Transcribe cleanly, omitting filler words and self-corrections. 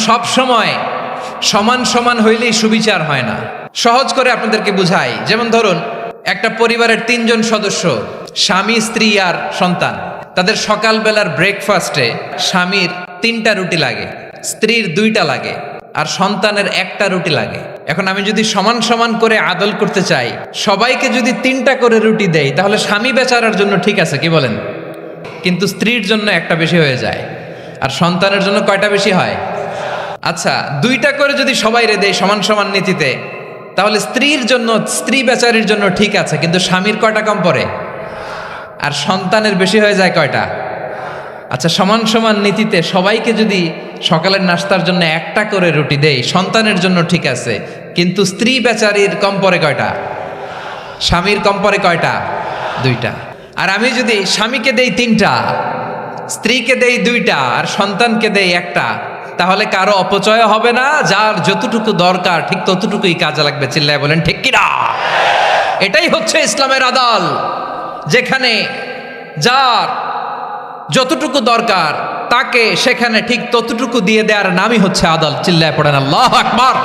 সব সময় সমান সমান হইলেই সুবিচার হয় না। সহজ করে আপনাদেরকে বুঝাই, যেমন ধরুন একটা পরিবারের 3 জন সদস্য, স্বামী, স্ত্রী আর সন্তান। তাদের সকালবেলার ব্রেকফাস্টে স্বামীর 3টা রুটি লাগে, স্ত্রীর 2টা লাগে, আর সন্তানের 1টা রুটি লাগে। এখন আমি যদি সমান সমান করে আদল করতে চাই, সবাইকে যদি 3টা করে রুটি দেই, তাহলে স্বামী বেচারার জন্য ঠিক আছে, কি বলেন? কিন্তু স্ত্রীর জন্য 1টা বেশি হয়ে যায়, আর সন্তানের জন্য কয়টা বেশি হয়? আচ্ছা, 2টা করে যদি সবাই দেয় সমান সমান নীতিতে, তাহলে স্ত্রীর জন্য, স্ত্রী বেচারির জন্য ঠিক আছে, কিন্তু স্বামীর কয়টা কম পড়ে? আর সন্তানের বেশি হয়ে যায় কয়টা? আচ্ছা, সমান সমান নীতিতে সবাইকে যদি সকালের নাস্তার জন্য 1টা করে রুটি দেই, সন্তানের জন্য ঠিক আছে, কিন্তু স্ত্রী বেচারির কম পড়ে কয়টা? স্বামীর কম পড়ে কয়টা? 2টা। আর আমি যদি স্বামীকে দেই 3টা, স্ত্রীকে দেই 2টা, আর সন্তানকে দেই 1টা, তাহলে কারো অপচয় হবে না, যার যতটুকু দরকার ঠিক ততটুকুই কাজে লাগবে। চিল্লায় বলেন ঠিক কিনা? এটাই হচ্ছে ইসলামের আদল, যেখানে যার যতটুকু দরকার তাকে সেখানে ঠিক ততটুকু দিয়ে দেওয়ার নামই হচ্ছে আদল। চিল্লায় পড়েন আল্লাহু আকবার।